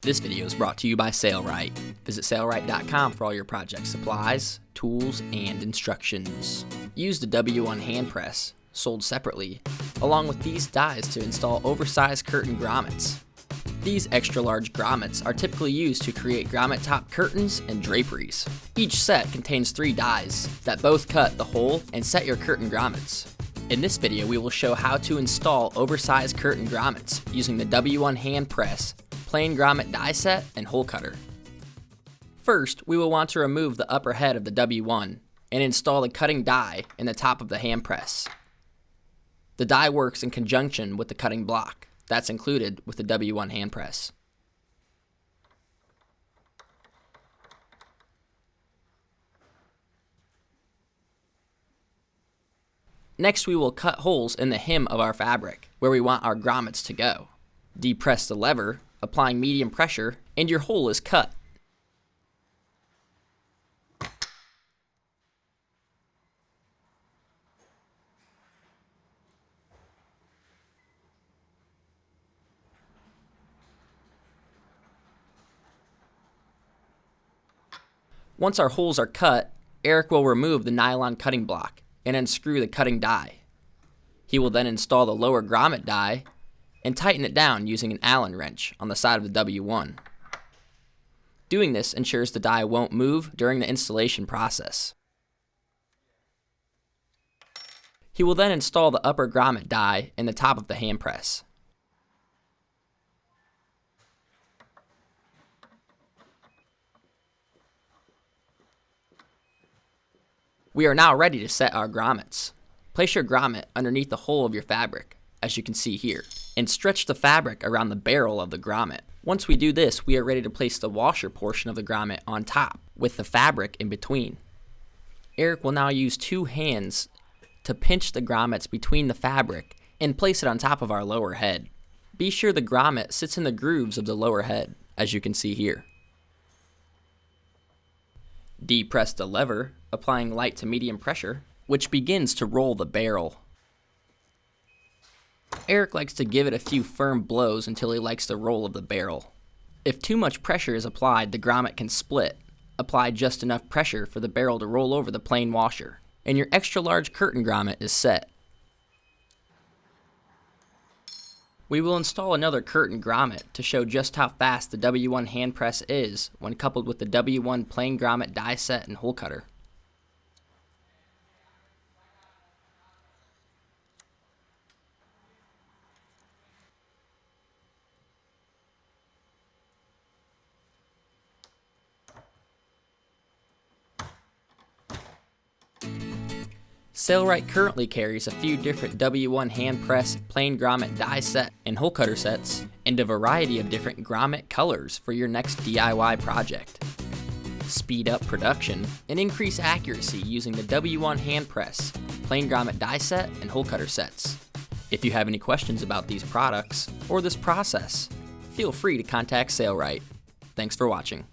This video is brought to you by Sailrite. Visit sailrite.com for all your project supplies, tools, and instructions. Use the W-1 Hand Press, sold separately, along with these dies to install oversized curtain grommets. These extra large grommets are typically used to create grommet top curtains and draperies. Each set contains 3 dies that both cut the hole and set your curtain grommets. In this video, we will show how to install oversized curtain grommets using the W-1 Hand Press, plain grommet die set, and hole cutter. First, we will want to remove the upper head of the W-1 and install the cutting die in the top of the hand press. The die works in conjunction with the cutting block that's included with the W-1 hand press. Next, we will cut holes in the hem of our fabric where we want our grommets to go. Depress the lever, applying medium pressure, and your hole is cut. Once our holes are cut, Eric will remove the nylon cutting block and unscrew the cutting die. He will then install the lower grommet die and tighten it down using an Allen wrench on the side of the W-1. Doing this ensures the die won't move during the installation process. He will then install the upper grommet die in the top of the hand press. We are now ready to set our grommets. Place your grommet underneath the hole of your fabric, as you can see here, and stretch the fabric around the barrel of the grommet. Once we do this, we are ready to place the washer portion of the grommet on top, with the fabric in between. Eric will now use 2 hands to pinch the grommets between the fabric and place it on top of our lower head. Be sure the grommet sits in the grooves of the lower head, as you can see here. Depress the lever, applying light to medium pressure, which begins to roll the barrel. Eric likes to give it a few firm blows until he likes the roll of the barrel. If too much pressure is applied, the grommet can split. Apply just enough pressure for the barrel to roll over the plain washer, and your extra large curtain grommet is set. We will install another curtain grommet to show just how fast the W-1 hand press is when coupled with the W-1 plain grommet die set and hole cutter. Sailrite currently carries a few different W-1 hand press, plain grommet die set, and hole cutter sets, and a variety of different grommet colors for your next DIY project. Speed up production and increase accuracy using the W-1 hand press, plain grommet die set, and hole cutter sets. If you have any questions about these products or this process, feel free to contact Sailrite. Thanks for watching.